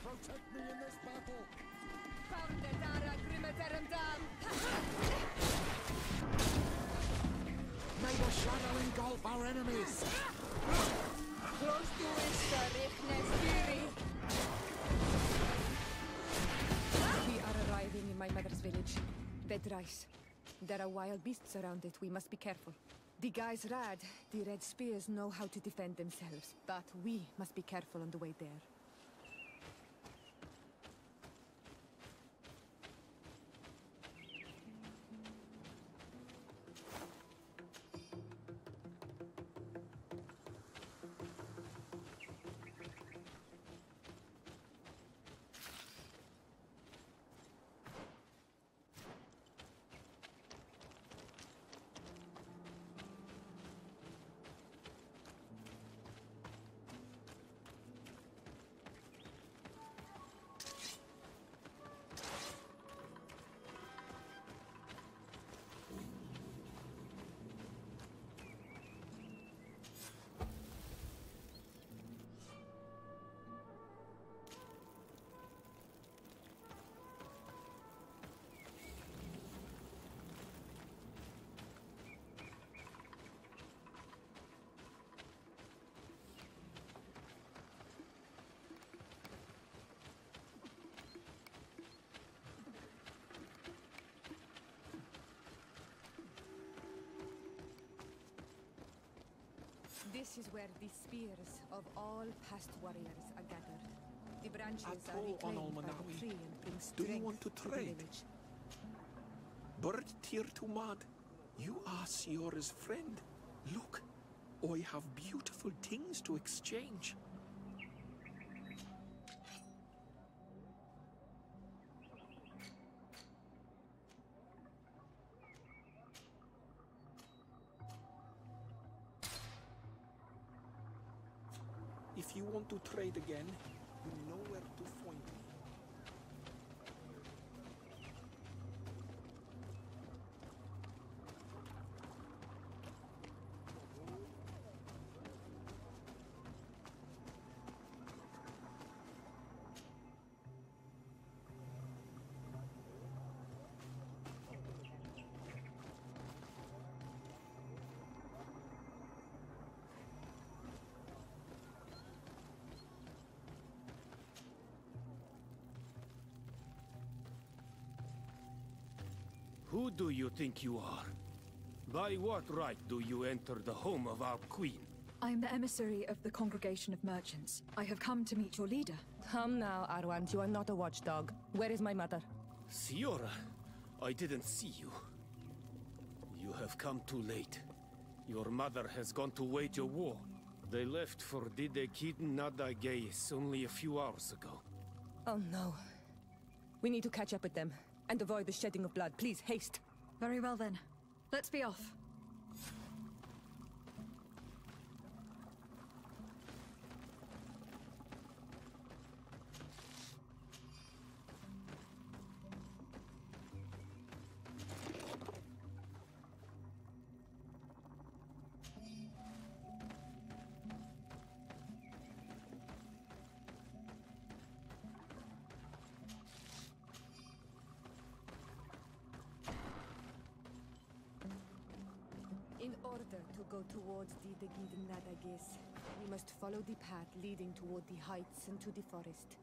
Protect me in this battle! May the shadow engulf our enemies! Close to Issa, Ricknespiri! We are arriving in my mother's village, Vedrais. There are wild beasts around it, we must be careful. The guys Rad, the Red Spears know how to defend themselves, but we must be careful on the way there. This is where the spears of all past warriors are gathered. The branches are reclaimed by the tree and bring strength do you want to the trade? village. Bird Tir Tumad, you are Siora's friend. Look, I have beautiful things to exchange. If you want to trade again, you know where to find me. Who do you think you are? By what right do you enter the home of our queen? I am the emissary of the Congregation of Merchants. I have come to meet your leader. Come now, Arwand, you are not a watchdog. Where is my mother? Siora, I didn't see you. You have come too late. Your mother has gone to wage a war. They left for Didekid Nadagais only a few hours ago. Oh no. We need to catch up with them. And avoid the shedding of blood. Please, haste. Very well then. Let's be off. In order to go towards the Degid Nadagis, we must follow the path leading toward the heights and to the forest.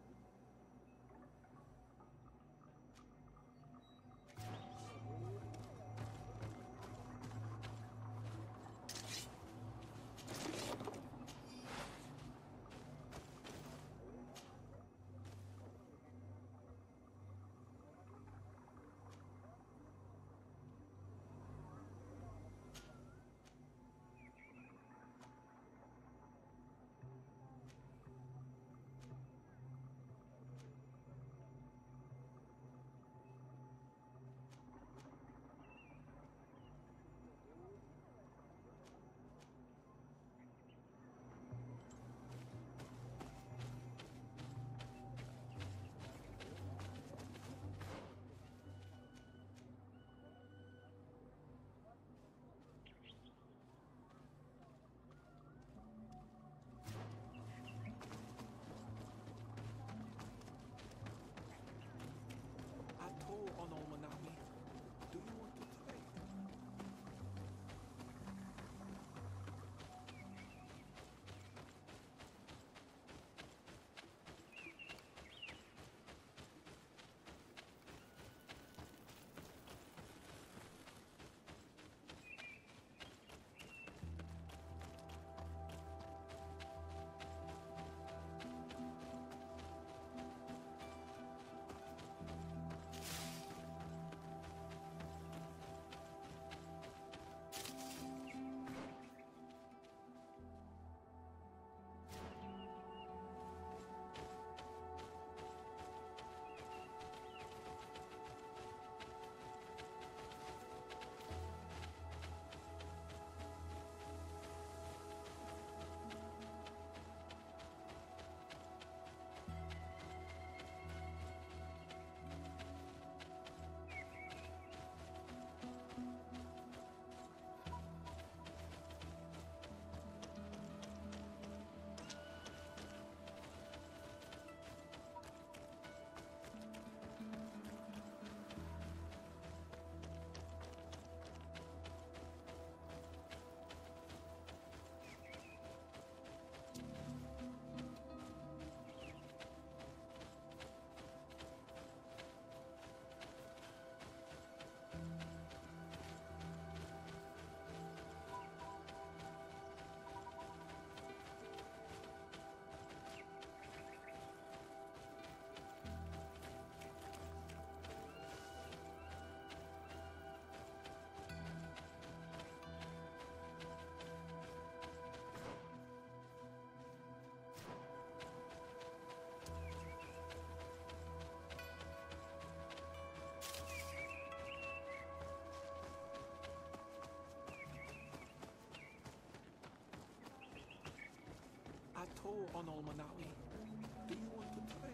plateau on Olmanawi. Do you want to trade?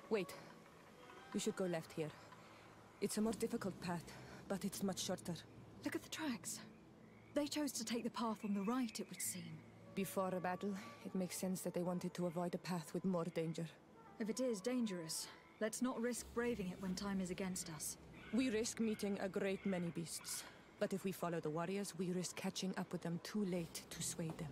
Wait. We should go left here. It's a more difficult path, but it's much shorter. Look at the tracks. They chose to take the path on the right, it would seem. Before a battle, it makes sense that they wanted to avoid a path with more danger. If it is dangerous, let's not risk braving it when time is against us. We risk meeting a great many beasts. But if we follow the warriors, we risk catching up with them too late to sway them.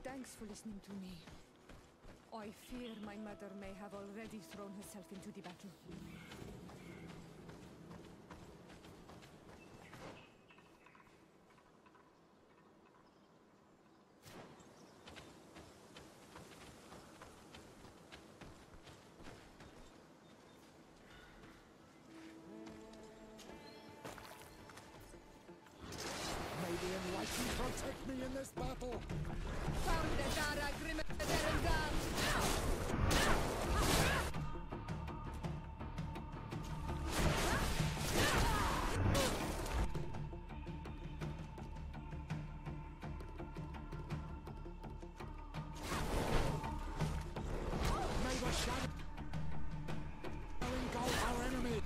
Thanks for listening to me. I fear my mother may have already thrown herself into the battle. May the Enlightened protect me in this battle! Found the Dara Grimmerderendal! May the shadow engulf our enemies!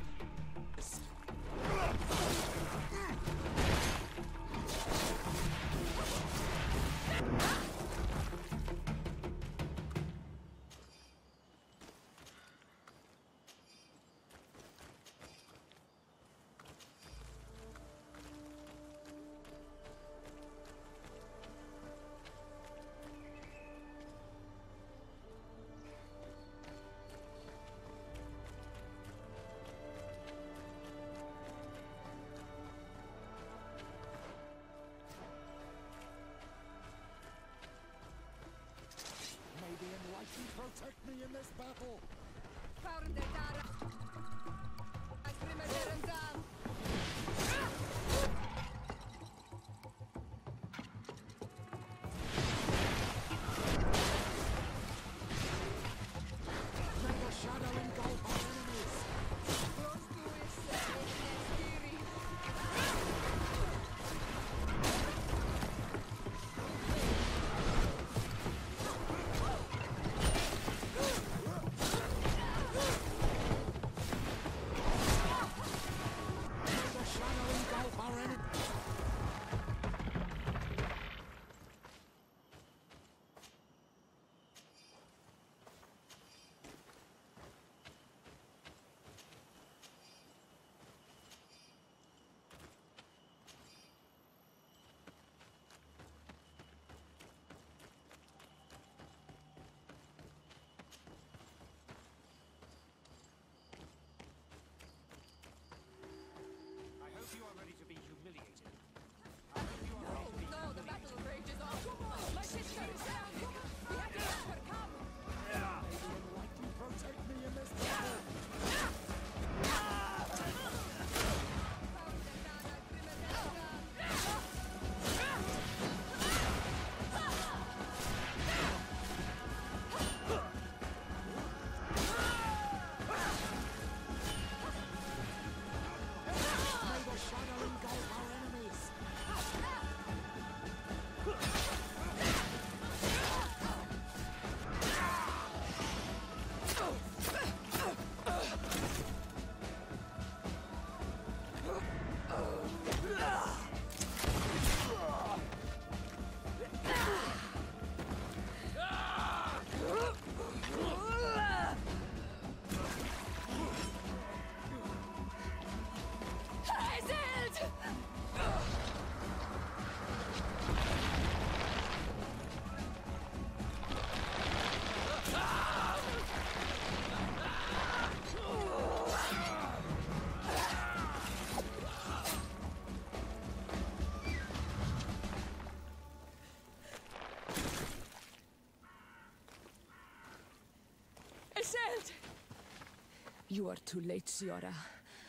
You are too late, Siora.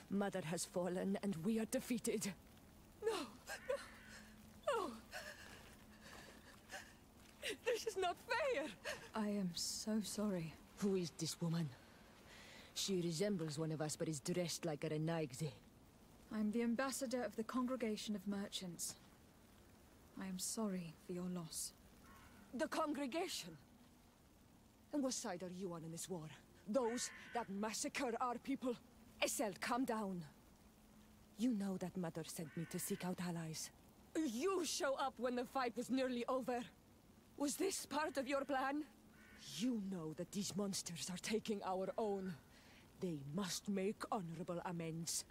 Mother has fallen, and we are defeated. No! No! No! This is not fair! I am so sorry. Who is this woman? She resembles one of us, but is dressed like a Renaigze. I'm the ambassador of the Congregation of Merchants. I am sorry for your loss. The Congregation? And what side are you on in this war? Those that massacre our people? Iseld, calm down. You know that Mother sent me to seek out allies. You show up when the fight was nearly over. Was this part of your plan? You know that these monsters are taking our own. They must make honorable amends.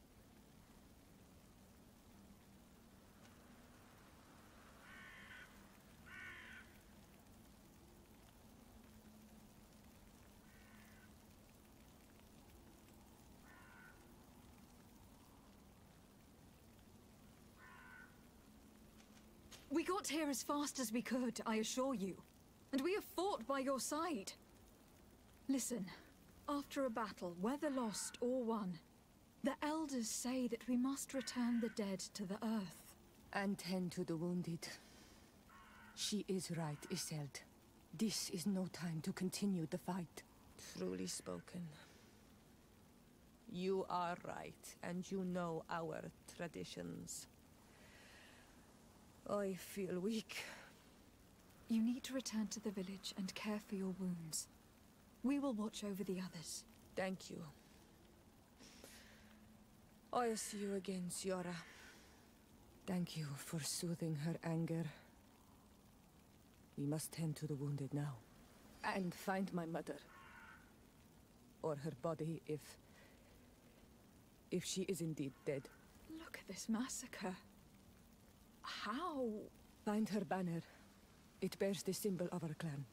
We got here as fast as we could, I assure you. And we have fought by your side. Listen, after a battle, whether lost or won, the elders say that we must return the dead to the earth. And tend to the wounded. She is right, Iseld. This is no time to continue the fight. Truly spoken. You are right, and you know our traditions. I feel weak. You need to return to the village and care for your wounds. We will watch over the others. Thank you. I'll see you again, Siora. Thank you for soothing her anger. We must tend to the wounded now. And find my mother. Or her body, if she is indeed dead. Look at this massacre. How? Find her banner. It bears the symbol of our clan.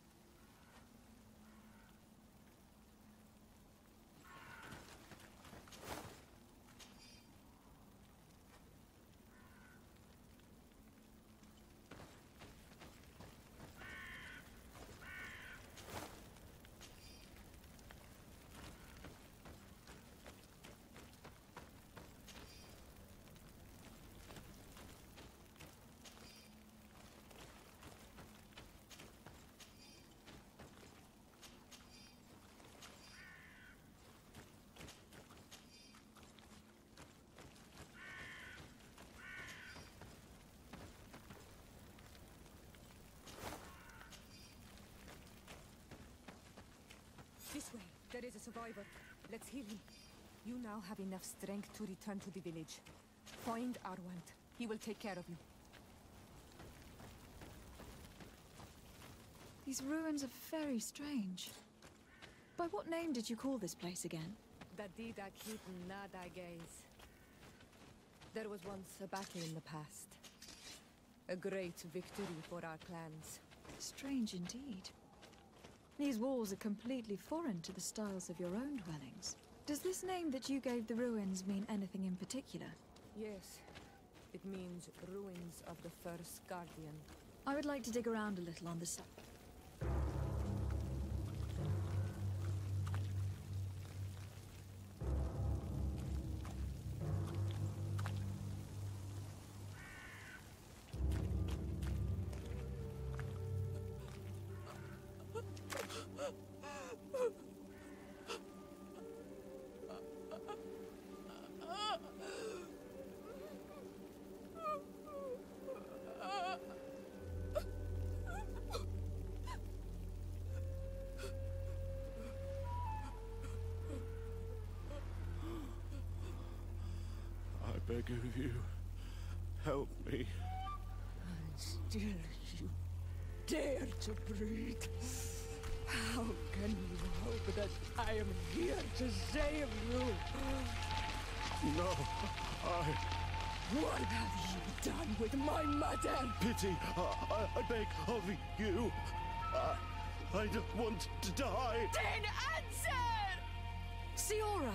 This way. There is a survivor. Let's heal him. You now have enough strength to return to the village. Find Arwant. He will take care of you. These ruins are very strange. By what name did you call this place again? Dadida Keaton Nada Gaze. There was once a battle in the past. A great victory for our clans. Strange indeed. These walls are completely foreign to the styles of your own dwellings. Does this name that you gave the ruins mean anything in particular? Yes. It means ruins of the first Guardian. I would like to dig around a little on the side. I beg of you, help me. And still you dare to breathe. How can you hope that I am here to save you? No, What have you done with my mother? pity, I beg of you. I don't want to die. Then answer! Siora!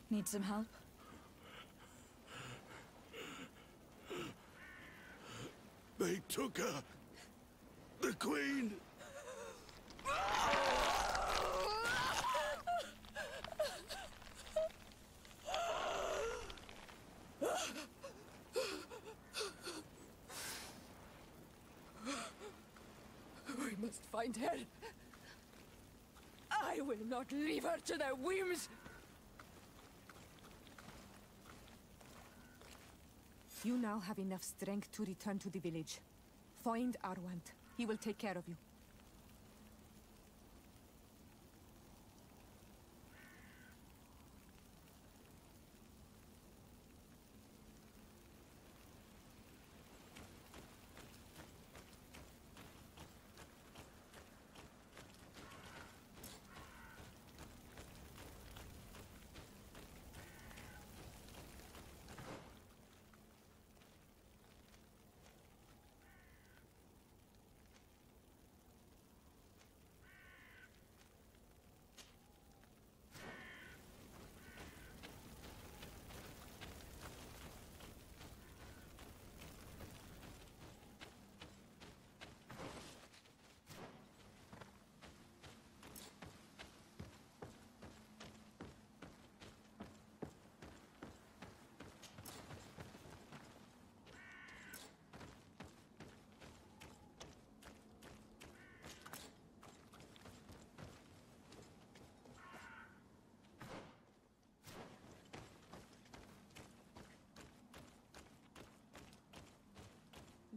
Need some help? They took her. The Queen. We must find her. I will not leave her to their whims. You now have enough strength to return to the village. Find Arwant. He will take care of you.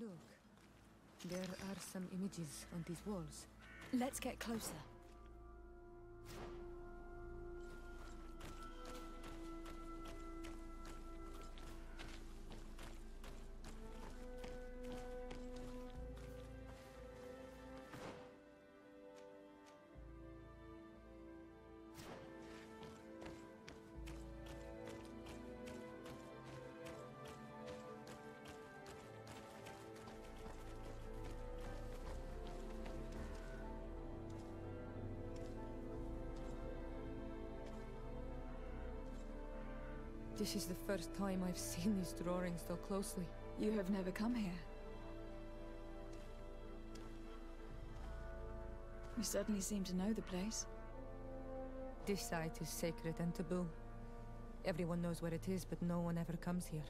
Look, there are some images on these walls. Let's get closer. This is the first time I've seen these drawings so closely. You have never come here. You certainly seem to know the place. This site is sacred and taboo. Everyone knows where it is, but no one ever comes here.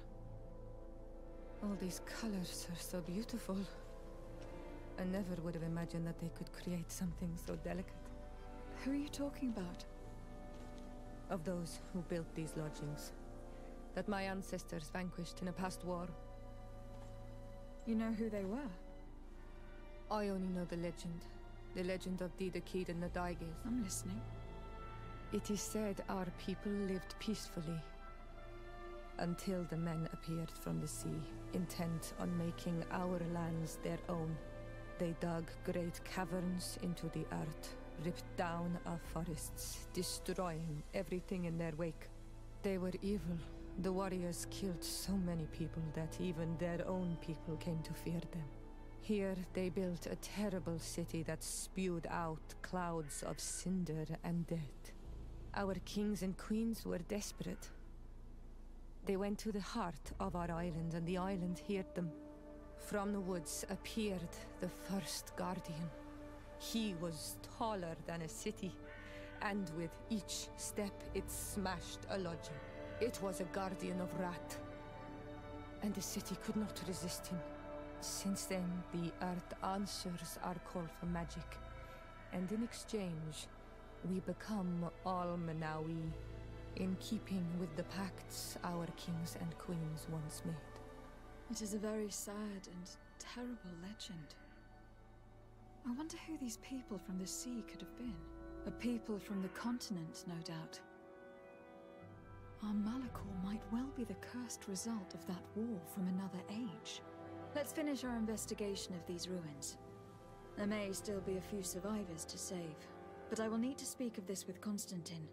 All these colors are so beautiful. I never would have imagined that they could create something so delicate. Who are you talking about? Of those who built these lodgings. That my ancestors vanquished in a past war. You know who they were? I only know the legend. The legend of Didakid and the Daiges. I'm listening. It is said our people lived peacefully. Until the men appeared from the sea, intent on making our lands their own. They dug great caverns into the earth, ripped down our forests, destroying everything in their wake. They were evil. The warriors killed so many people that even their own people came to fear them. Here they built a terrible city that spewed out clouds of cinder and death. Our kings and queens were desperate. They went to the heart of our island, and the island heard them. From the woods appeared the first guardian. He was taller than a city, and with each step it smashed a lodging. It was a guardian of Rat, and the city could not resist him. Since then, the earth answers our call for magic, and in exchange, we become Al-Manawi, in keeping with the pacts our kings and queens once made. It is a very sad and terrible legend. I wonder who these people from the sea could have been. A people from the continent, no doubt. Our Malachor might well be the cursed result of that war from another age. Let's finish our investigation of these ruins. There may still be a few survivors to save, but I will need to speak of this with Constantine.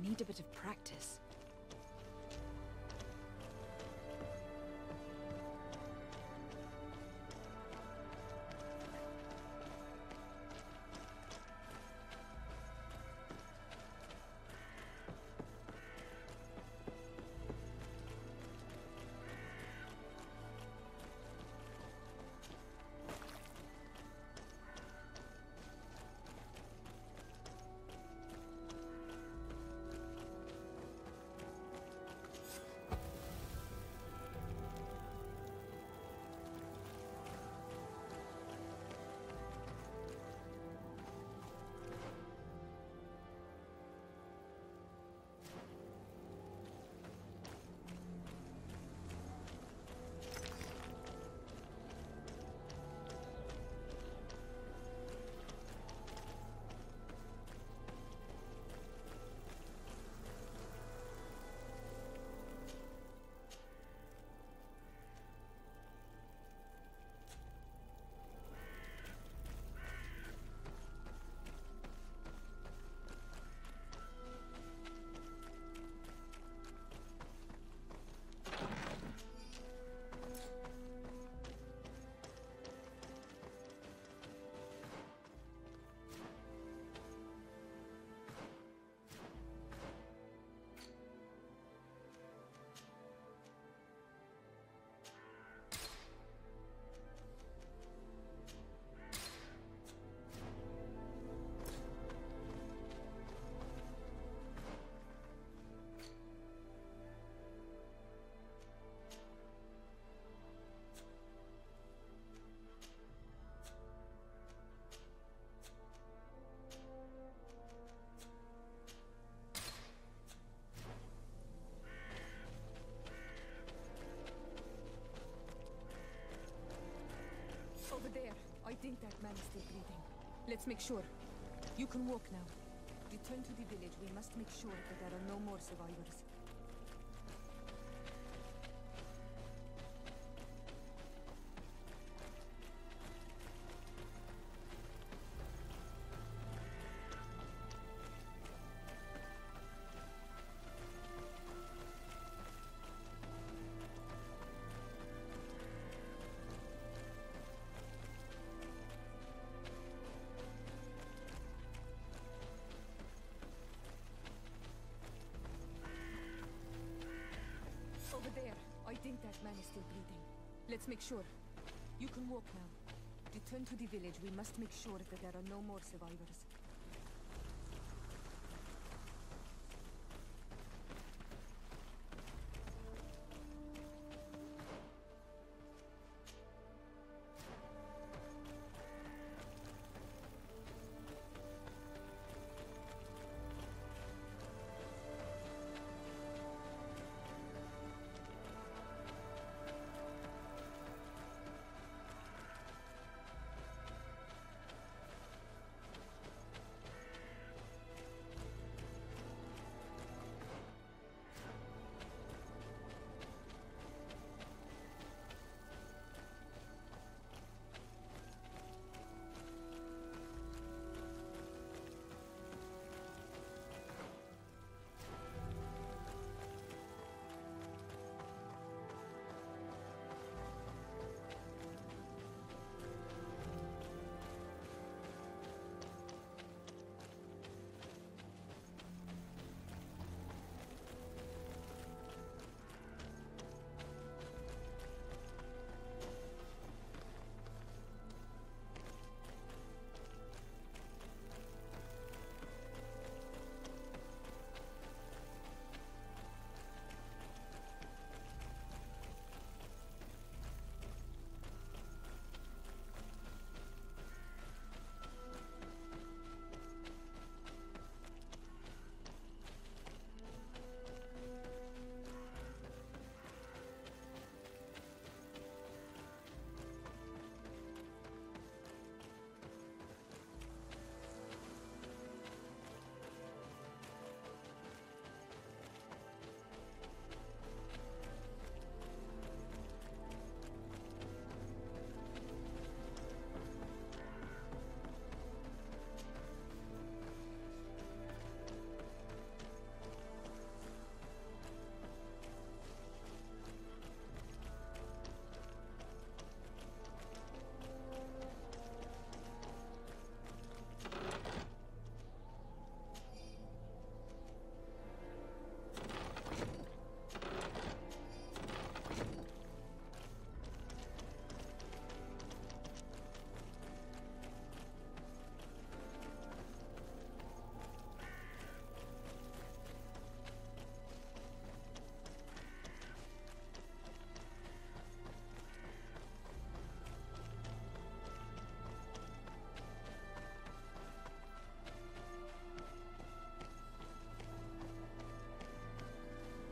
need a bit of practice. Over there. I think that man is still breathing. Let's make sure. You can walk now. Return to the village. We must make sure that there are no more survivors. Over there. I think that man is still breathing. Let's make sure. You can walk now. Return to the village. We must make sure that there are no more survivors.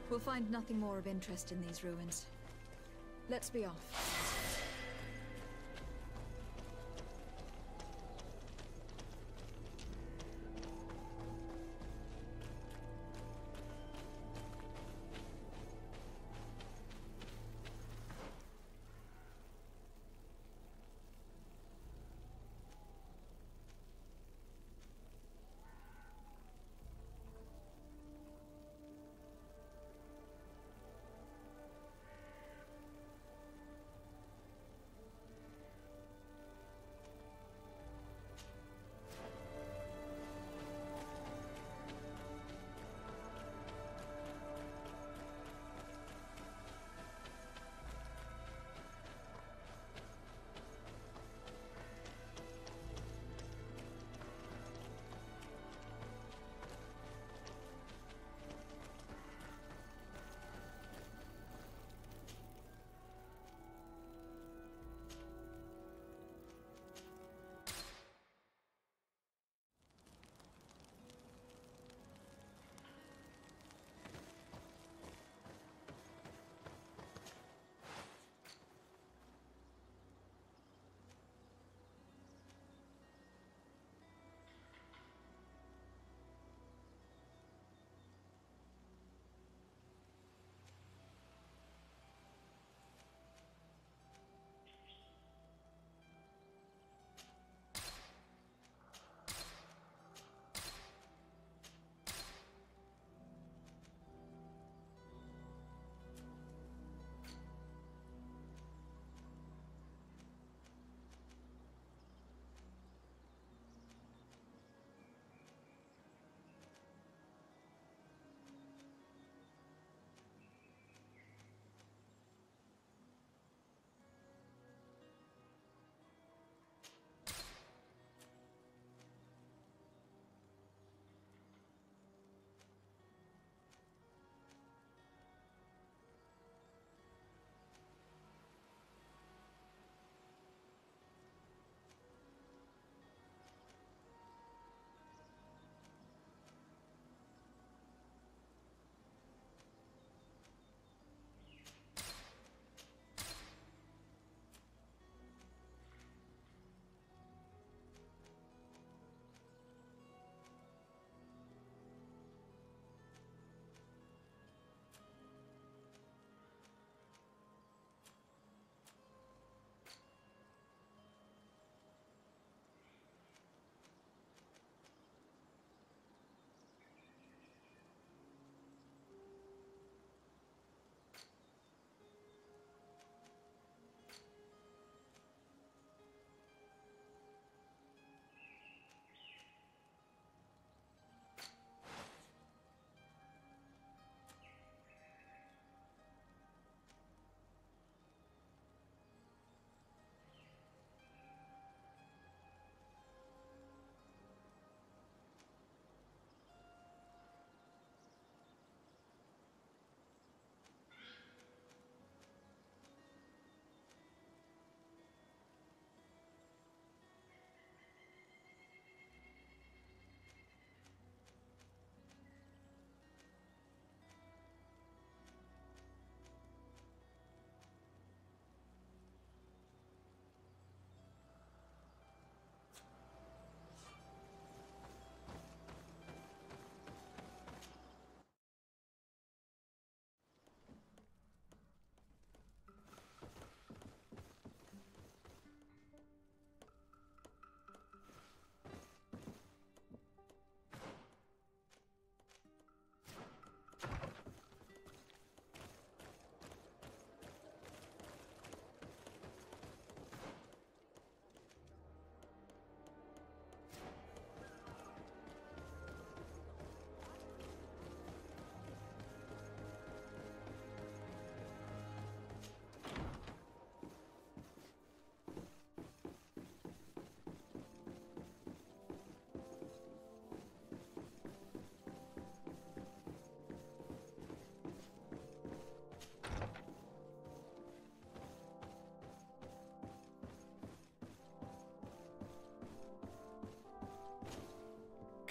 We'll find nothing more of interest in these ruins. Let's be off.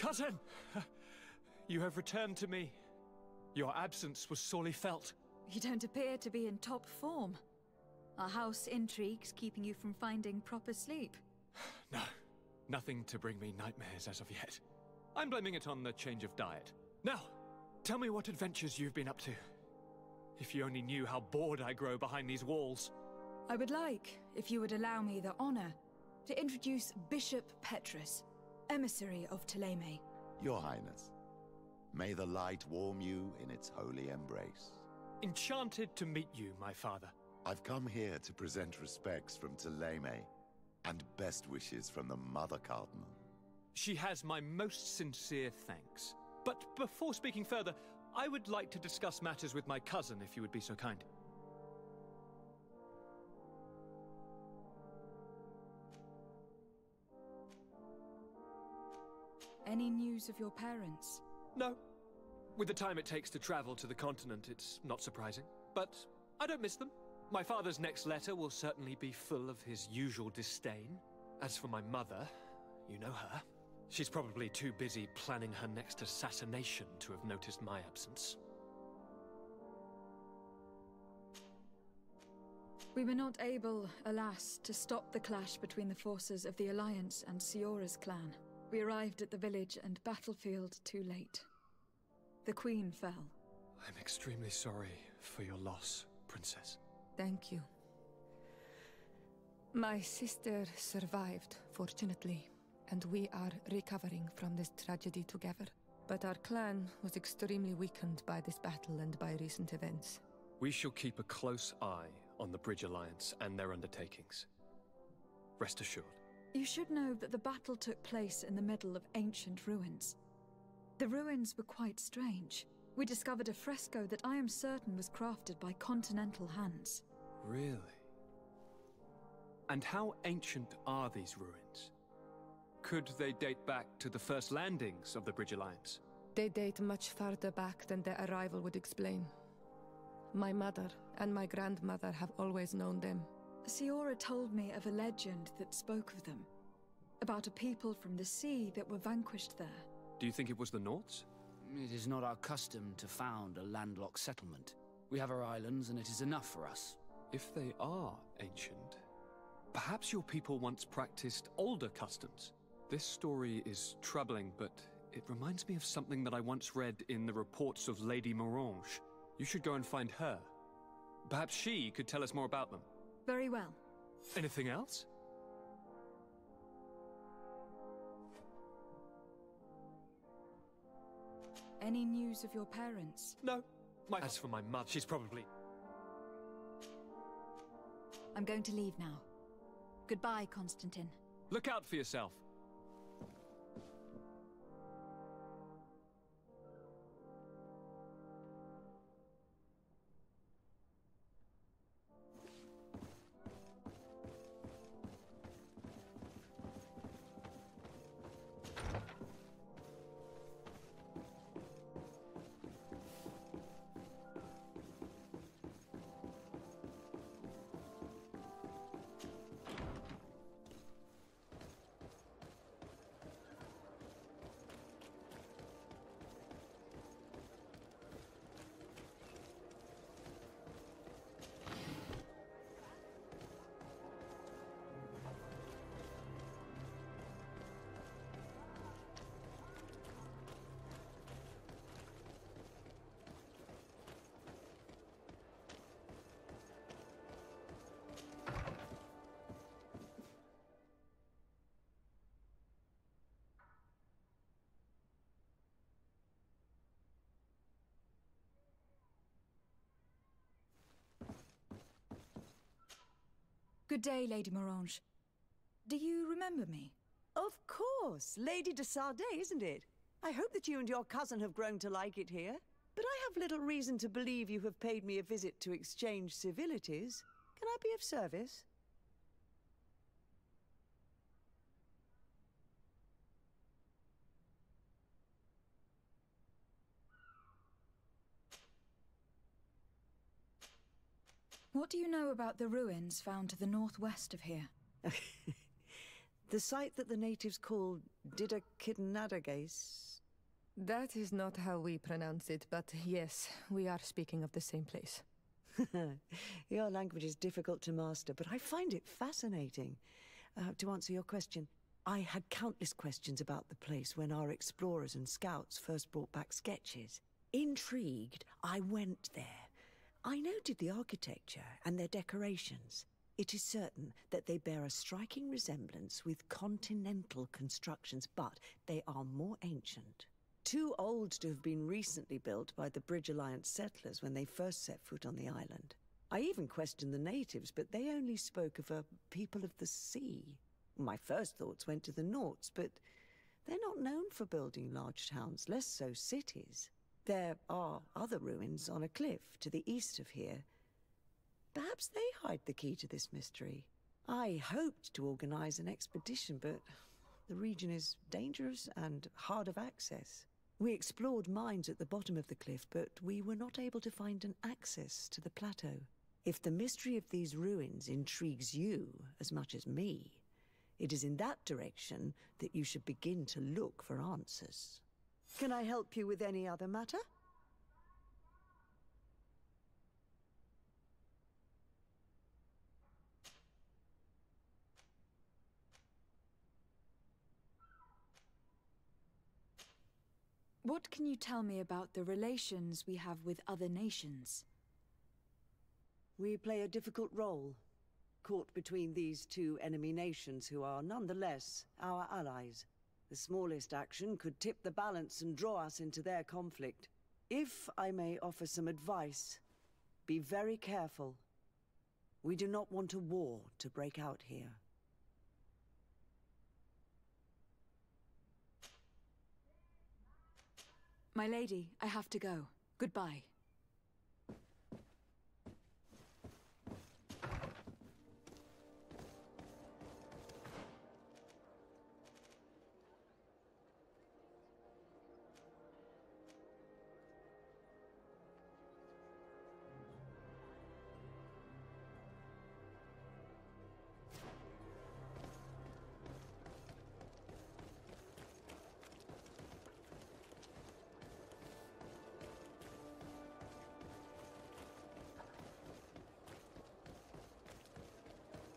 Cousin! You have returned to me. Your absence was sorely felt. You don't appear to be in top form. Are house intrigues keeping you from finding proper sleep? No, nothing to bring me nightmares as of yet. I'm blaming it on the change of diet. Now, tell me what adventures you've been up to. If you only knew how bored I grow behind these walls. I would like, if you would allow me the honor, to introduce Bishop Petrus, emissary of Thélème. Your Highness, may the light warm you in its holy embrace. Enchanted to meet you, my father. I've come here to present respects from Thélème, and best wishes from the Mother Cardinal. She has my most sincere thanks. But before speaking further, I would like to discuss matters with my cousin, if you would be so kind. Any news of your parents? No. With the time it takes to travel to the continent, it's not surprising. But I don't miss them. My father's next letter will certainly be full of his usual disdain. As for my mother, you know her. She's probably too busy planning her next assassination to have noticed my absence. We were not able, alas, to stop the clash between the forces of the Alliance and Siora's clan. We arrived at the village and battlefield too late. The Queen fell. I'm extremely sorry for your loss, Princess. Thank you. My sister survived, fortunately, and we are recovering from this tragedy together. But our clan was extremely weakened by this battle and by recent events. We shall keep a close eye on the Bridge Alliance and their undertakings. Rest assured. You should know that the battle took place in the middle of ancient ruins. The ruins were quite strange. We discovered a fresco that I am certain was crafted by continental hands. Really? And how ancient are these ruins? Could they date back to the first landings of the Bridge Alliance? They date much farther back than their arrival would explain. My mother and my grandmother have always known them. Siora told me of a legend that spoke of them. About a people from the sea that were vanquished there. Do you think it was the Nords? It is not our custom to found a landlocked settlement. We have our islands and it is enough for us. If they are ancient, perhaps your people once practiced older customs. This story is troubling, but it reminds me of something that I once read in the reports of Lady Morange. You should go and find her. Perhaps she could tell us more about them. Very well. Anything else? Any news of your parents? No. As for my mother, she's probably... I'm going to leave now. Goodbye, Constantine. Look out for yourself. Good day, Lady Morange. Do you remember me? Of course! Lady de Sardet, isn't it? I hope that you and your cousin have grown to like it here. But I have little reason to believe you have paid me a visit to exchange civilities. Can I be of service? What do you know about the ruins found to the northwest of here? The site that the natives call Didakidnadagais. That is not how we pronounce it, but yes, we are speaking of the same place. Your language is difficult to master, but I find it fascinating. To answer your question, I had countless questions about the place when our explorers and scouts first brought back sketches. Intrigued, I went there. I noted the architecture and their decorations. It is certain that they bear a striking resemblance with continental constructions, but they are more ancient. Too old to have been recently built by the Bridge Alliance settlers when they first set foot on the island. I even questioned the natives, but they only spoke of a people of the sea. My first thoughts went to the Nauts, but they're not known for building large towns, less so cities. There are other ruins on a cliff to the east of here. Perhaps they hide the key to this mystery. I hoped to organize an expedition, but the region is dangerous and hard of access. We explored mines at the bottom of the cliff, but we were not able to find an access to the plateau. If the mystery of these ruins intrigues you as much as me, it is in that direction that you should begin to look for answers. Can I help you with any other matter? What can you tell me about the relations we have with other nations? We play a difficult role, caught between these two enemy nations who are nonetheless our allies. The smallest action could tip the balance and draw us into their conflict. If I may offer some advice, be very careful. We do not want a war to break out here. My lady, I have to go. Goodbye.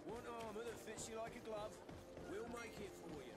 Want armor that fits you like a glove? We'll make it for you.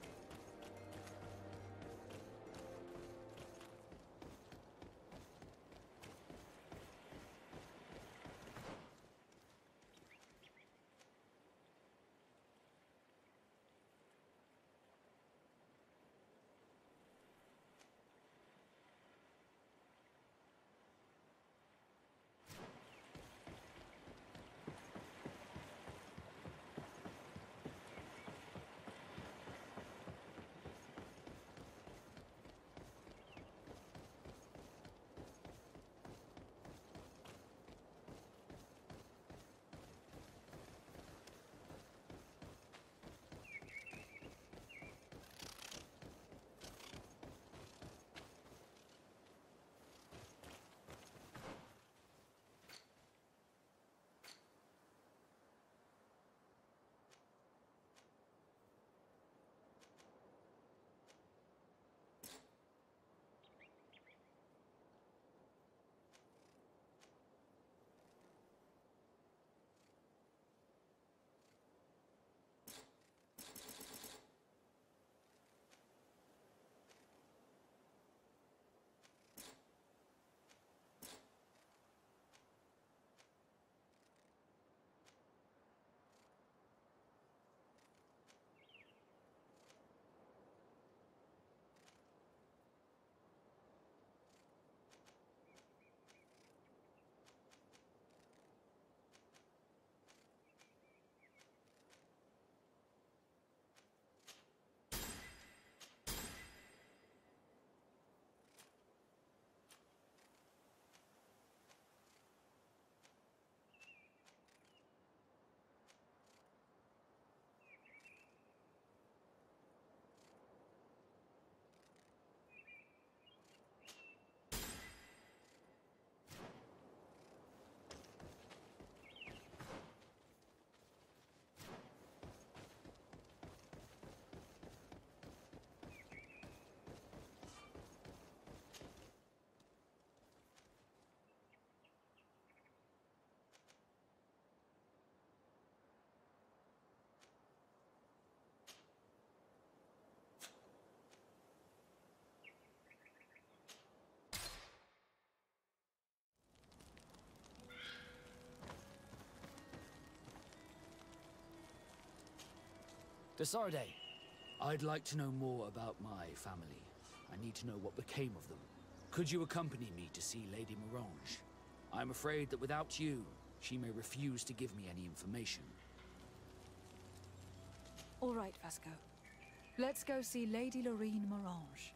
Desarde, I'd like to know more about my family. I need to know what became of them. Could you accompany me to see Lady Morange? I'm afraid that without you, she may refuse to give me any information. All right, Vasco. Let's go see Lady Lorene Morange.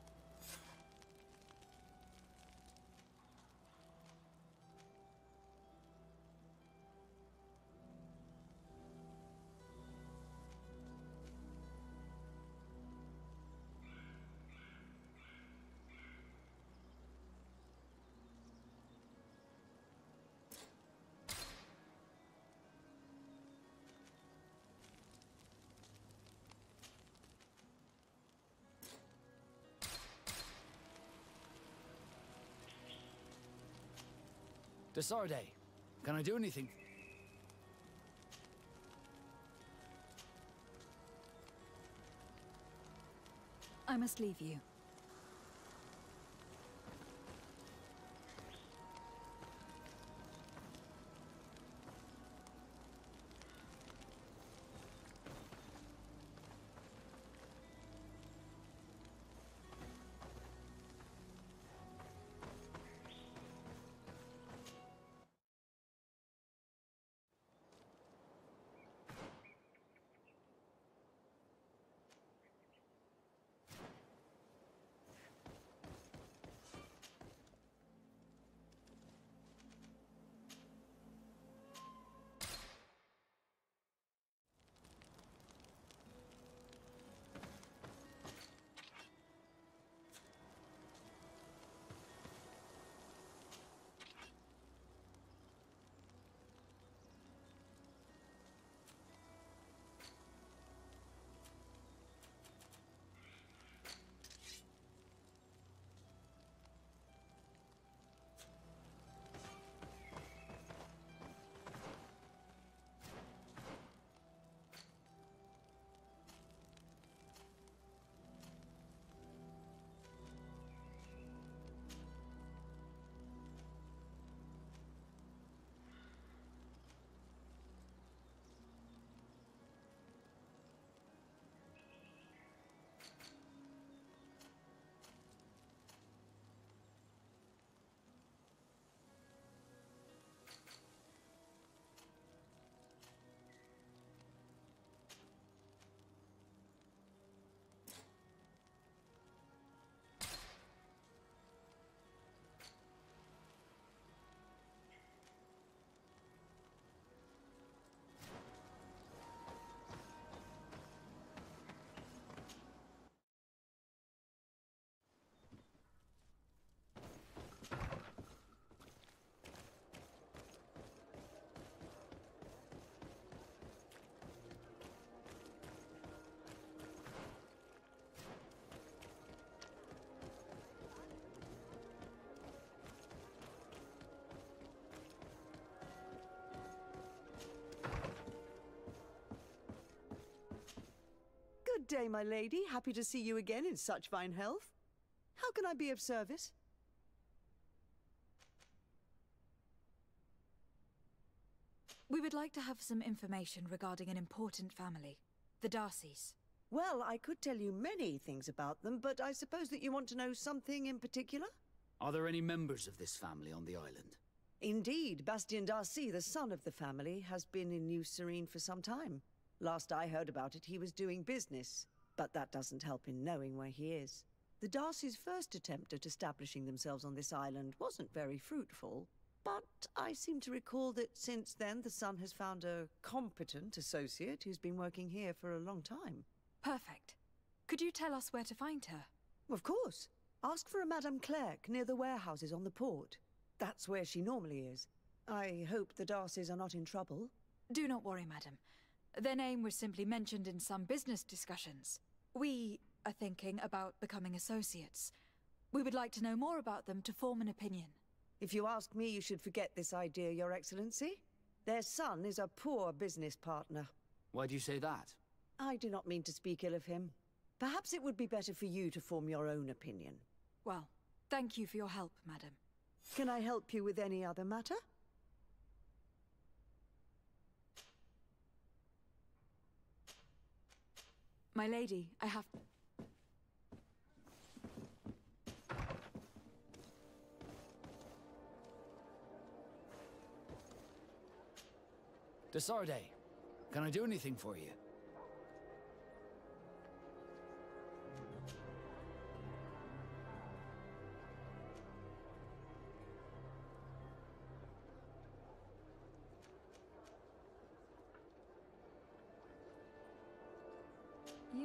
Desarde, can I do anything? I must leave you. Good day, my lady. Happy to see you again in such fine health. How can I be of service? We would like to have some information regarding an important family, the Darcys. Well, I could tell you many things about them, but I suppose that you want to know something in particular? Are there any members of this family on the island? Indeed, Bastien Darcy, the son of the family, has been in New Serene for some time. Last I heard about it, he was doing business, but that doesn't help in knowing where he is. The Darcys' first attempt at establishing themselves on this island wasn't very fruitful, but I seem to recall that since then the son has found a competent associate who's been working here for a long time. Perfect. Could you tell us where to find her? Of course. Ask for a Madame Clerc near the warehouses on the port. That's where she normally is. I hope the Darcys are not in trouble. Do not worry, madam. Their name was simply mentioned in some business discussions. We are thinking about becoming associates. We would like to know more about them to form an opinion. If you ask me, you should forget this idea, Your Excellency. Their son is a poor business partner. Why do you say that? I do not mean to speak ill of him. Perhaps it would be better for you to form your own opinion. Well, thank you for your help, madam. Can I help you with any other matter? My lady, I have... De Sardet, can I do anything for you?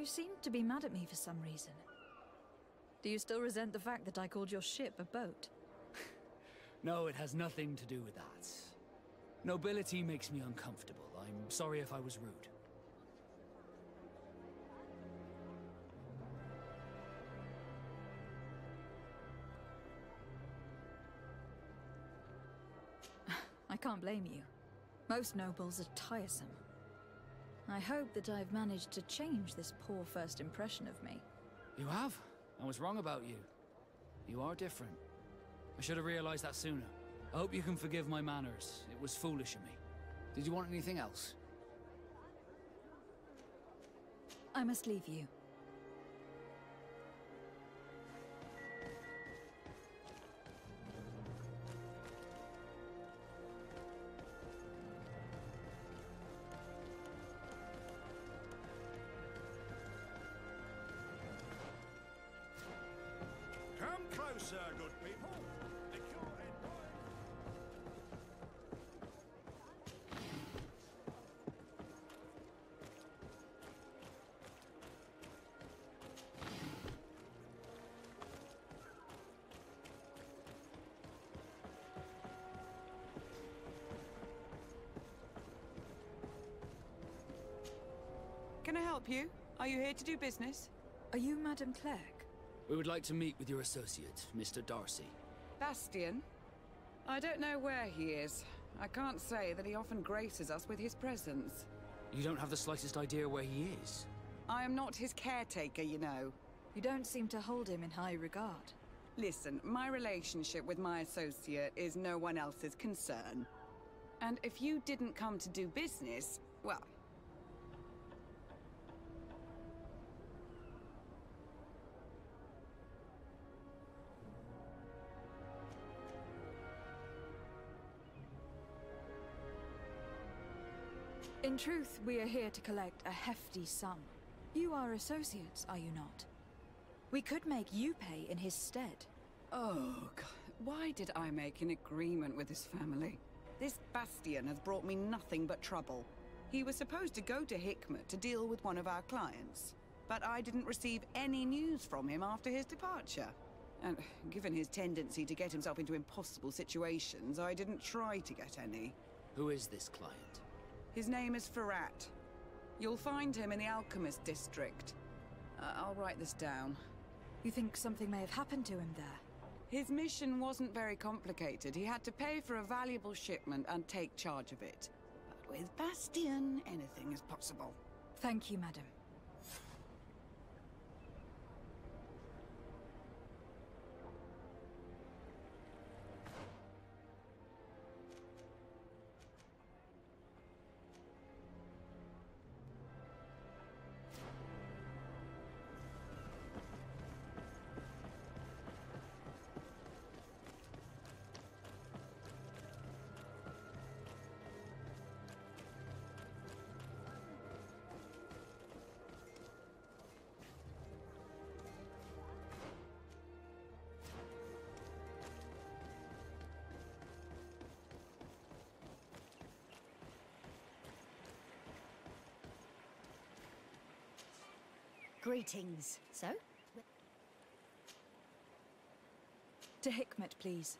You seem to be mad at me for some reason. Do you still resent the fact that I called your ship a boat? No, it has nothing to do with that. Nobility makes me uncomfortable. I'm sorry if I was rude. I can't blame you. Most nobles are tiresome. I hope that I've managed to change this poor first impression of me. You have? I was wrong about you. You are different. I should have realized that sooner. I hope you can forgive my manners. It was foolish of me. Did you want anything else? I must leave you. Come closer, good people. The cure and Can I help you? Are you here to do business? Are you Madame Clerc? We would like to meet with your associate, Mr. Darcy. Bastian? I don't know where he is. I can't say that he often graces us with his presence. You don't have the slightest idea where he is? I am not his caretaker, you know. You don't seem to hold him in high regard. Listen, my relationship with my associate is no one else's concern. And if you didn't come to do business, well... In truth, we are here to collect a hefty sum. You are associates, are you not? We could make you pay in his stead. Oh, God. Why did I make an agreement with this family? This Bastian has brought me nothing but trouble. He was supposed to go to Hikmet to deal with one of our clients, but I didn't receive any news from him after his departure. And given his tendency to get himself into impossible situations, I didn't try to get any. Who is this client? His name is Ferrat. You'll find him in the Alchemist District. I'll write this down. You think something may have happened to him there? His mission wasn't very complicated. He had to pay for a valuable shipment and take charge of it. But with Bastian, anything is possible. Thank you, madam. Greetings. So? To Hikmet, please.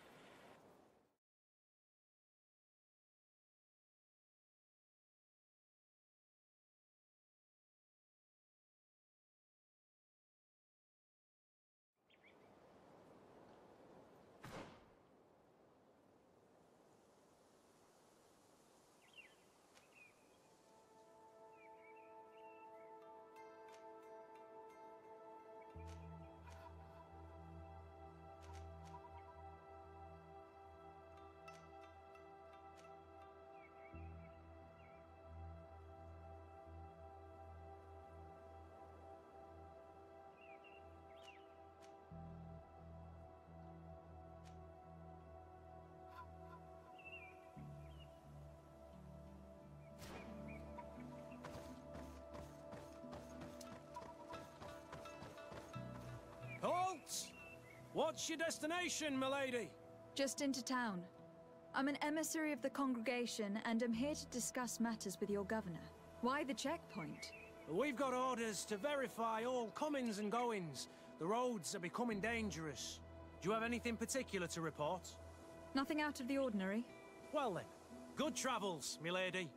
What's your destination, milady? Just into town. I'm an emissary of the congregation and am here to discuss matters with your governor. Why the checkpoint? We've got orders to verify all comings and goings. The roads are becoming dangerous. Do you have anything particular to report? Nothing out of the ordinary. Well then, good travels, milady.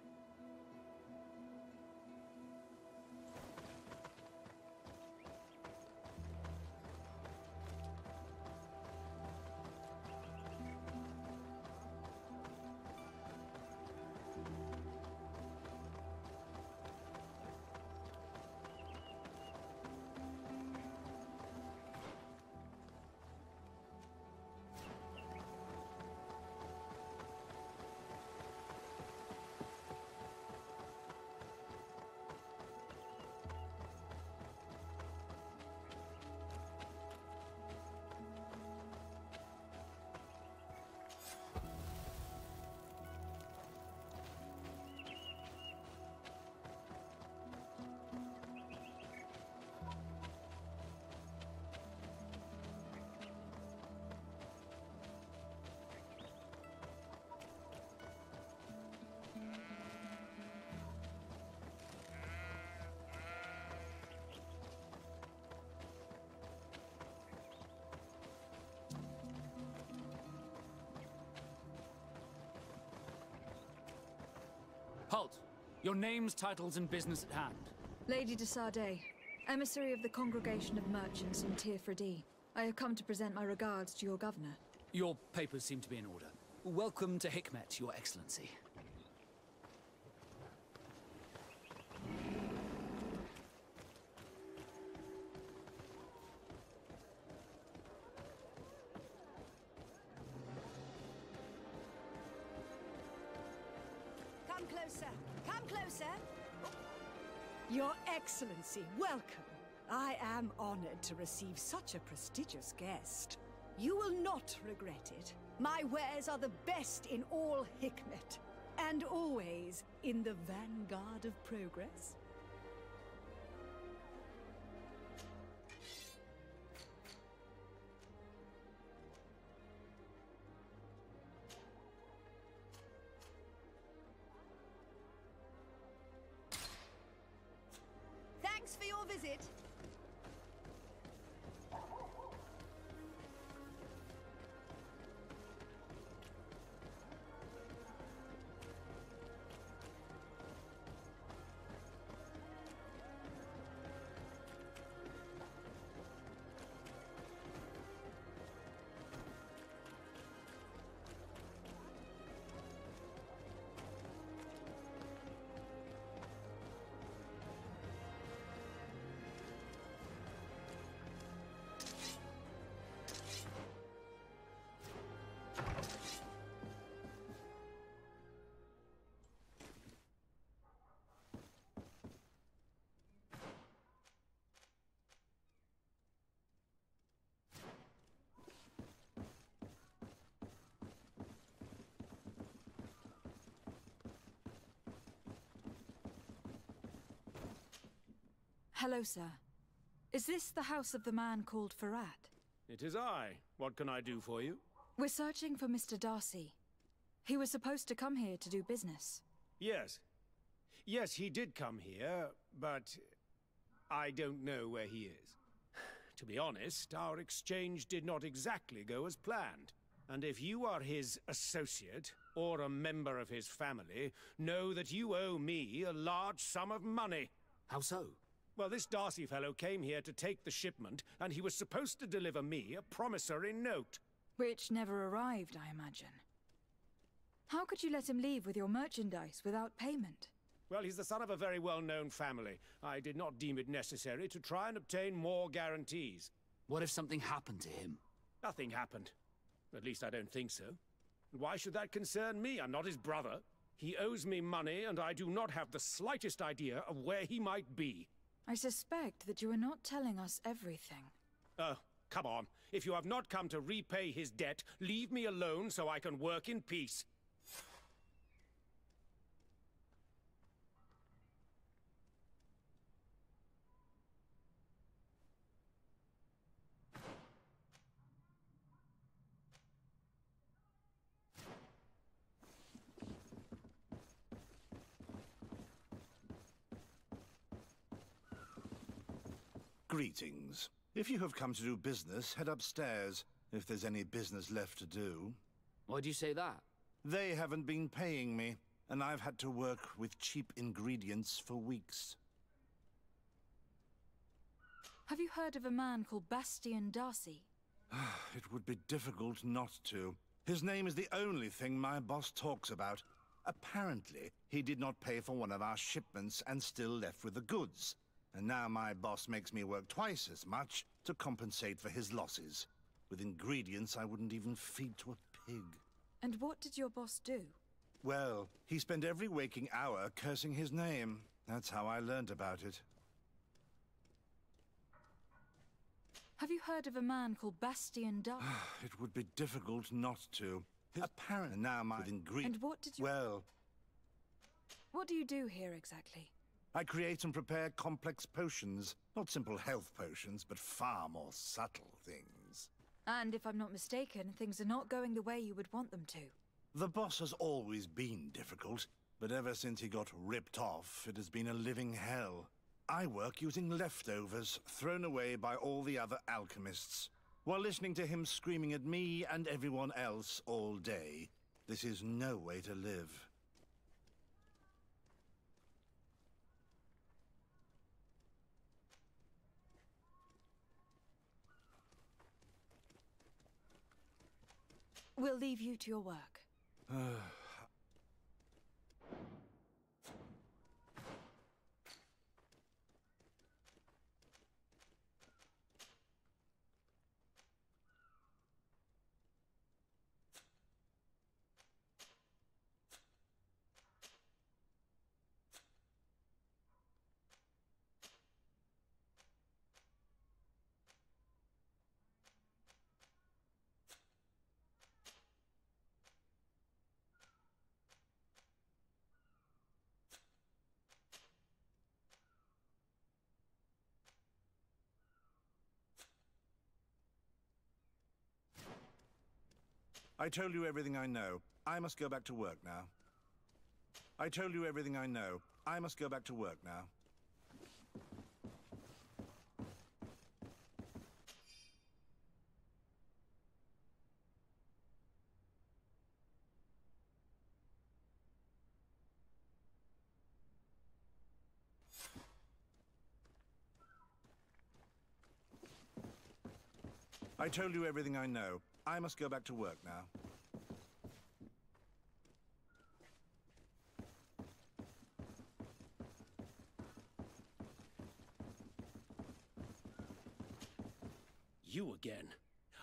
Halt! Your names, titles, and business at hand. Lady de Sardet, emissary of the Congregation of Merchants in Tirfredi. I have come to present my regards to your governor. Your papers seem to be in order. Welcome to Hikmet, Your Excellency. Come closer. Come closer. Your Excellency, welcome. I am honored to receive such a prestigious guest. You will not regret it. My wares are the best in all Hikmet, and always in the vanguard of progress. Thanks for your visit. Hello, sir. Is this the house of the man called Farad? It is I. What can I do for you? We're searching for Mr. Darcy. He was supposed to come here to do business. Yes. Yes, he did come here, but I don't know where he is. To be honest, our exchange did not exactly go as planned. And if you are his associate, or a member of his family, know that you owe me a large sum of money. How so? Well, this Darcy fellow came here to take the shipment, and he was supposed to deliver me a promissory note. Which never arrived, I imagine. How could you let him leave with your merchandise without payment? Well, he's the son of a very well-known family. I did not deem it necessary to try and obtain more guarantees. What if something happened to him? Nothing happened. At least I don't think so. Why should that concern me? I'm not his brother. He owes me money, and I do not have the slightest idea of where he might be. I suspect that you are not telling us everything. Oh, come on. If you have not come to repay his debt, leave me alone so I can work in peace. Greetings. If you have come to do business, head upstairs, if there's any business left to do. Why do you say that? They haven't been paying me, and I've had to work with cheap ingredients for weeks. Have you heard of a man called Bastian Darcy? It would be difficult not to. His name is the only thing my boss talks about. Apparently, he did not pay for one of our shipments and still left with the goods. And now my boss makes me work twice as much to compensate for his losses. With ingredients I wouldn't even feed to a pig. And what did your boss do? Well, he spent every waking hour cursing his name. That's how I learned about it. Have you heard of a man called Bastian Darcy? It would be difficult not to. Apparently now my ingredients... And what did you... Well... What do you do here exactly? I create and prepare complex potions. Not simple health potions, but far more subtle things. And if I'm not mistaken, things are not going the way you would want them to. The boss has always been difficult, but ever since he got ripped off, it has been a living hell. I work using leftovers thrown away by all the other alchemists, while listening to him screaming at me and everyone else all day. This is no way to live. We'll leave you to your work. I told you everything I know. I must go back to work now. I told you everything I know. I must go back to work now. I told you everything I know. I must go back to work now. You again.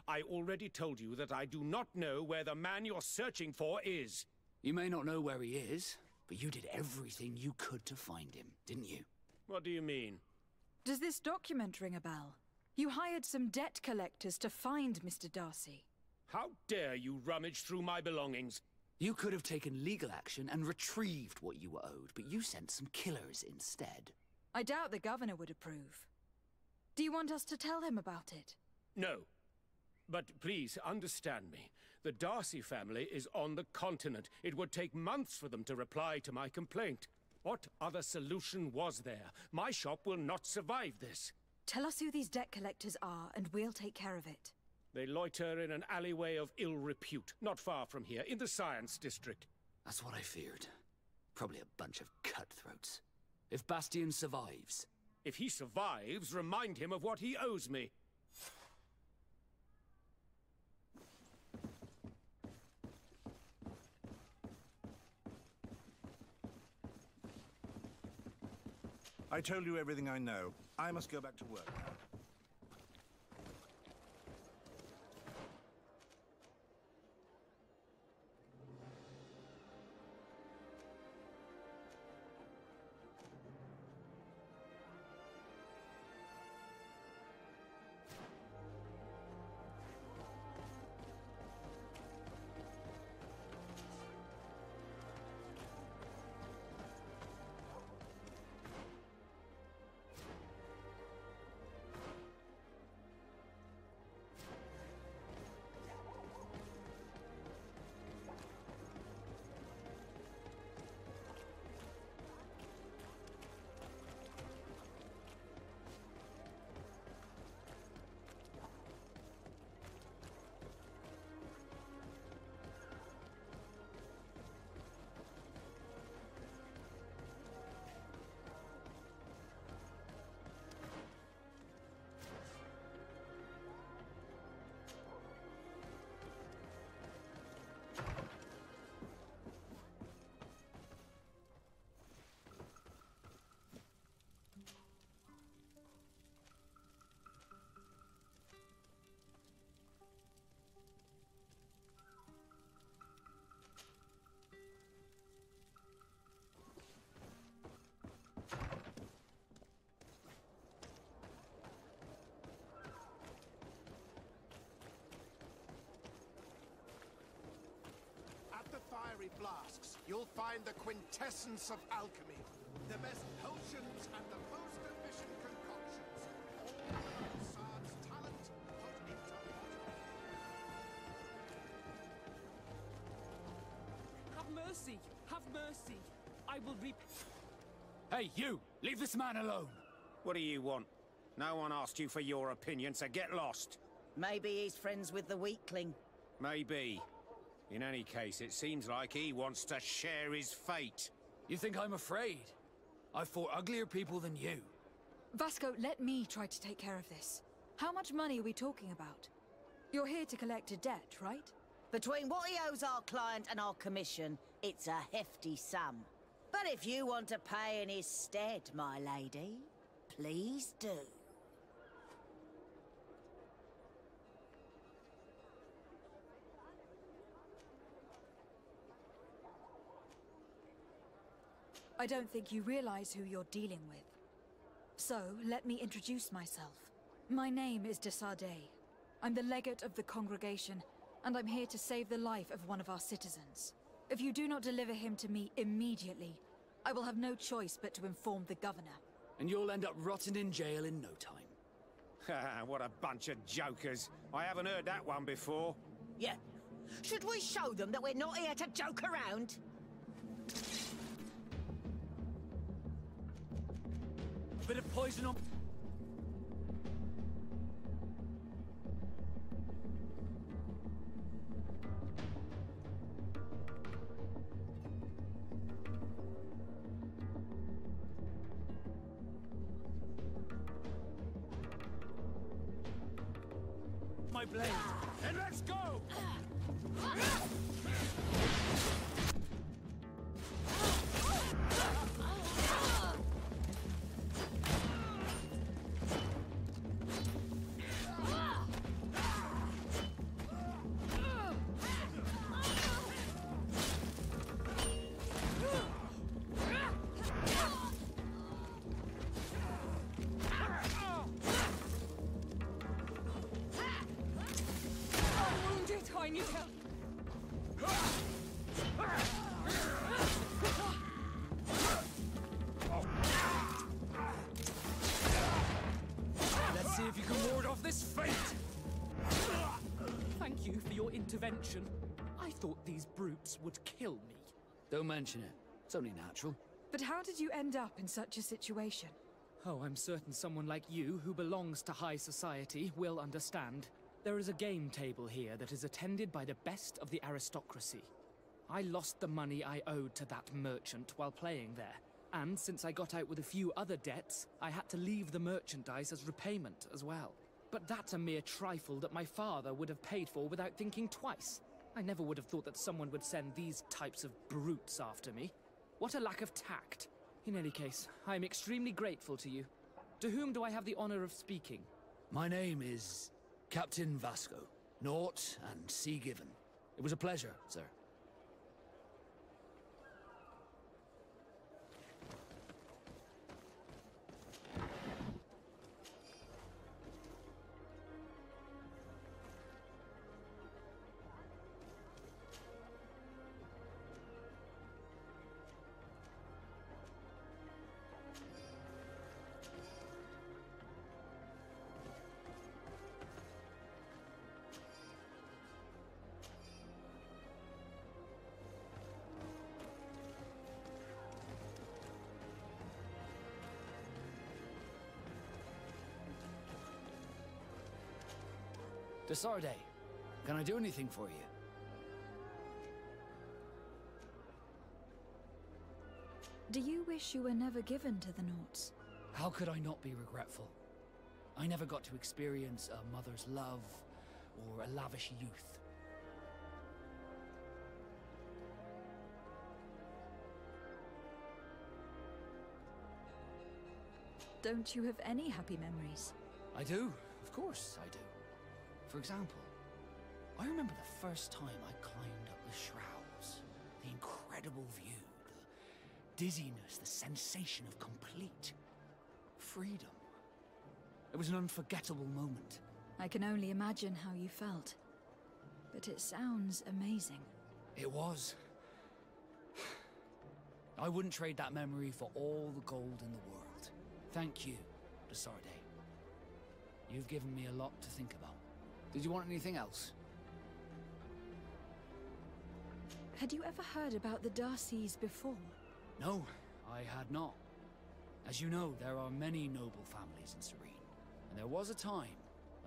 I already told you that I do not know where the man you're searching for is. You may not know where he is, but you did everything you could to find him, didn't you? What do you mean? Does this document ring a bell? You hired some debt collectors to find Mr. Darcy. How dare you rummage through my belongings? You could have taken legal action and retrieved what you were owed, but you sent some killers instead. I doubt the governor would approve. Do you want us to tell him about it? No. But please, understand me. The Darcy family is on the continent. It would take months for them to reply to my complaint. What other solution was there? My shop will not survive this. Tell us who these debt collectors are, and we'll take care of it. They loiter in an alleyway of ill repute, not far from here, in the Science District. That's what I feared. Probably a bunch of cutthroats. If Bastian survives... If he survives, remind him of what he owes me. I told you everything I know. I must go back to work now. legendary flasks, you'll find the quintessence of alchemy. The best potions and the most efficient concoctions. All of Sard's talent put into Have mercy! Have mercy! I will reap... Hey, you! Leave this man alone! What do you want? No one asked you for your opinion, so get lost. Maybe he's friends with the weakling. Maybe. In any case, it seems like he wants to share his fate. You think I'm afraid? I've fought uglier people than you. Vasco, let me try to take care of this. How much money are we talking about? You're here to collect a debt, right? Between what he owes our client and our commission, it's a hefty sum. But if you want to pay in his stead, my lady, please do. I don't think you realize who you're dealing with. So, let me introduce myself. My name is de Sardet. I'm the legate of the congregation, and I'm here to save the life of one of our citizens. If you do not deliver him to me immediately, I will have no choice but to inform the governor. And you'll end up rotting in jail in no time. Ha! What a bunch of jokers. I haven't heard that one before. Yeah. Should we show them that we're not here to joke around? A bit of poison on... my blade, and let's go! I need help. Let's see if you can ward off this fate! Thank you for your intervention. I thought these brutes would kill me. Don't mention it. It's only natural. But how did you end up in such a situation? Oh, I'm certain someone like you, who belongs to high society, will understand. There is a game table here that is attended by the best of the aristocracy. I lost the money I owed to that merchant while playing there, and since I got out with a few other debts, I had to leave the merchandise as repayment as well. But that's a mere trifle that my father would have paid for without thinking twice. I never would have thought that someone would send these types of brutes after me. What a lack of tact. In any case, I am extremely grateful to you. To whom do I have the honor of speaking? My name is... Captain Vasco. Naught and sea given. It was a pleasure, sir. De Sardet, can I do anything for you? Do you wish you were never given to the Naughts? How could I not be regretful? I never got to experience a mother's love or a lavish youth. Don't you have any happy memories? I do, of course I do. For example, I remember the first time I climbed up the shrouds. The incredible view, the dizziness, the sensation of complete freedom. It was an unforgettable moment. I can only imagine how you felt. But it sounds amazing. It was. I wouldn't trade that memory for all the gold in the world. Thank you, de Sardet. You've given me a lot to think about. Did you want anything else? Had you ever heard about the Darcys before? No, I had not. As you know, there are many noble families in Serene, and there was a time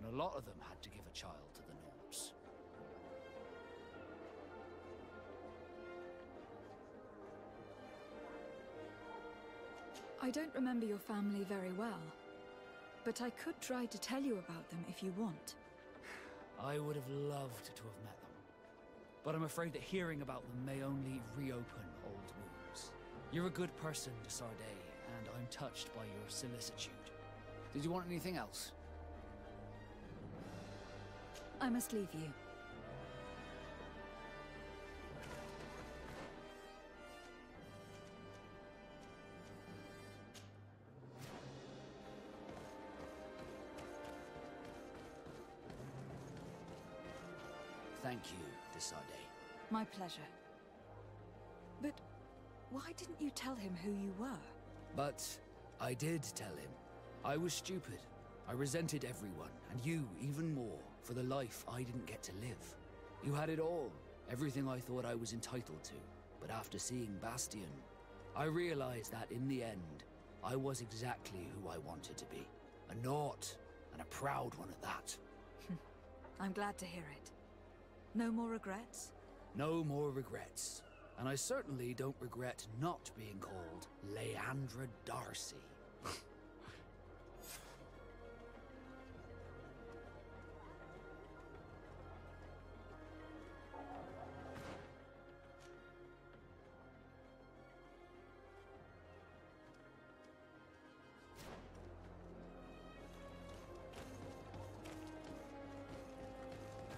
when a lot of them had to give a child to the Nords. I don't remember your family very well, but I could try to tell you about them if you want. I would have loved to have met them, but I'm afraid that hearing about them may only reopen old wounds. You're a good person, de Sardet, and I'm touched by your solicitude. Did you want anything else? I must leave you. Thank you, de Sardet. My pleasure. But why didn't you tell him who you were? But I did tell him. I was stupid. I resented everyone, and you even more, for the life I didn't get to live. You had it all, everything I thought I was entitled to. But after seeing Bastion, I realized that in the end, I was exactly who I wanted to be. A Nort, and a proud one at that. I'm glad to hear it. No more regrets? No more regrets. And I certainly don't regret not being called Leandra Darcy.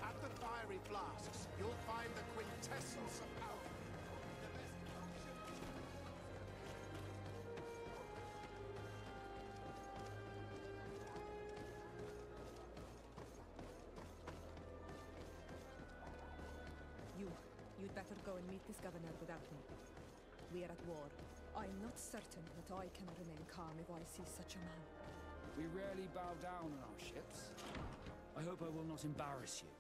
At the fiery flasks, you'll find the quintessence of alchemy. The best potions. You'd better go and meet this governor without me. We are at war. I'm not certain that I can remain calm if I see such a man. We rarely bow down on our ships. I hope I will not embarrass you.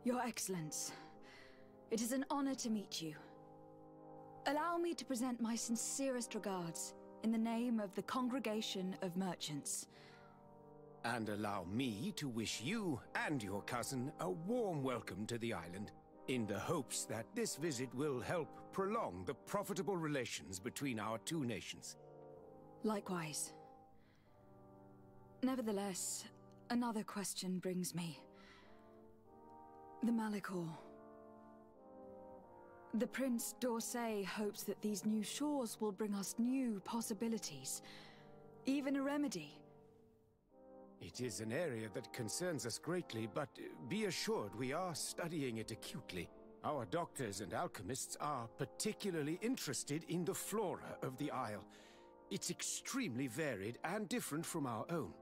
Your Excellence, it is an honor to meet you. Allow me to present my sincerest regards in the name of the Congregation of Merchants. And allow me to wish you and your cousin a warm welcome to the island, in the hopes that this visit will help prolong the profitable relations between our two nations. Likewise. Nevertheless, another question brings me. The Malachor. The Prince d'Orsay hopes that these new shores will bring us new possibilities. Even a remedy. It is an area that concerns us greatly, but be assured we are studying it acutely. Our doctors and alchemists are particularly interested in the flora of the Isle. It's extremely varied and different from our own.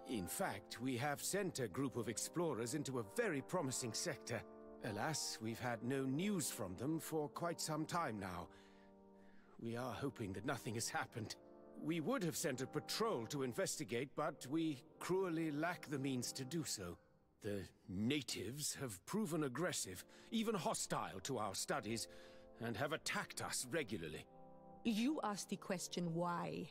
In fact, we have sent a group of explorers into a very promising sector. Alas, we've had no news from them for quite some time now. We are hoping that nothing has happened. We would have sent a patrol to investigate, but we cruelly lack the means to do so. The natives have proven aggressive, even hostile to our studies, and have attacked us regularly. You asked the question why.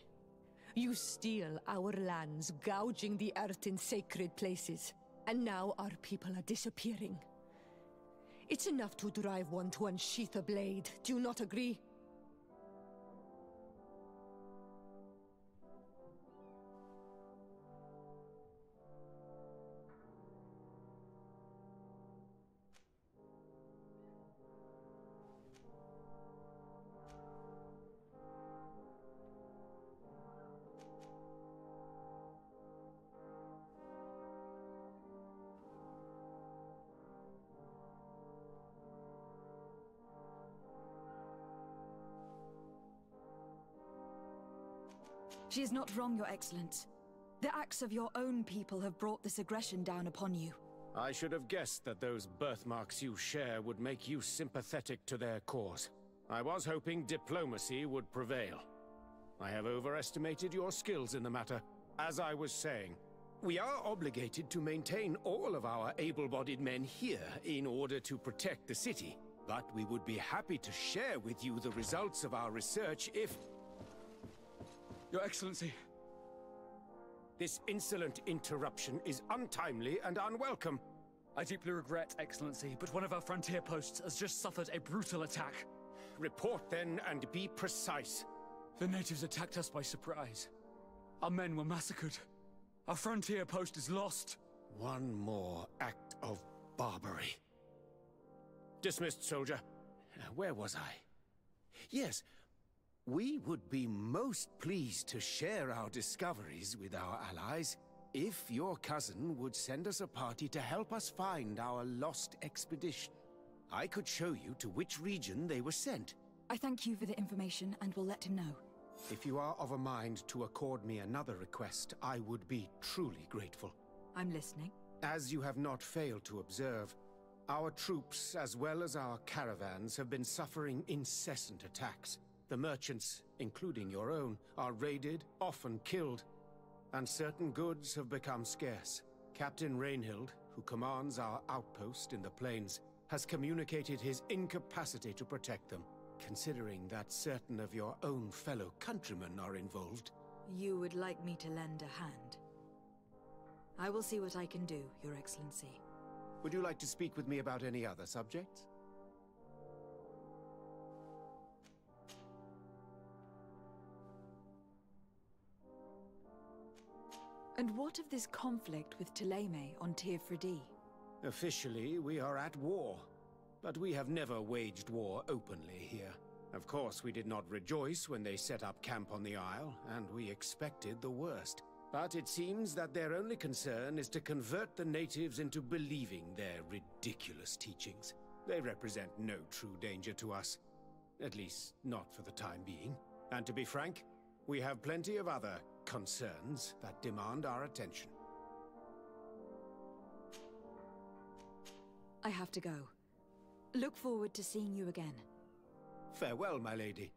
You steal our lands, gouging the earth in sacred places. And now our people are disappearing. It's enough to drive one to unsheath a blade. Do you not agree? She is not wrong, Your Excellence. The acts of your own people have brought this aggression down upon you. I should have guessed that those birthmarks you share would make you sympathetic to their cause. I was hoping diplomacy would prevail. I have overestimated your skills in the matter. As I was saying, we are obligated to maintain all of our able-bodied men here in order to protect the city. But we would be happy to share with you the results of our research if... Your Excellency. This insolent interruption is untimely and unwelcome. I deeply regret, Excellency, but one of our frontier posts has just suffered a brutal attack. Report then and be precise. The natives attacked us by surprise. Our men were massacred. Our frontier post is lost. One more act of barbary. Dismissed, soldier. Where was I? Yes, we would be most pleased to share our discoveries with our allies if your cousin would send us a party to help us find our lost expedition. I could show you to which region they were sent. I thank you for the information and will let him know. If you are of a mind to accord me another request, I would be truly grateful. I'm listening. As you have not failed to observe, our troops, as well as our caravans, have been suffering incessant attacks. The merchants, including your own, are raided, often killed, and certain goods have become scarce. Captain Rainhild, who commands our outpost in the plains, has communicated his incapacity to protect them. Considering that certain of your own fellow countrymen are involved. You would like me to lend a hand? I will see what I can do, Your Excellency. Would you like to speak with me about any other subjects? And what of this conflict with Thélème on Tir Freddy? Officially, we are at war. But we have never waged war openly here. Of course, we did not rejoice when they set up camp on the Isle, and we expected the worst. But it seems that their only concern is to convert the natives into believing their ridiculous teachings. They represent no true danger to us. At least, not for the time being. And to be frank, we have plenty of other concerns that demand our attention. I have to go. Look forward to seeing you again. Farewell, my lady.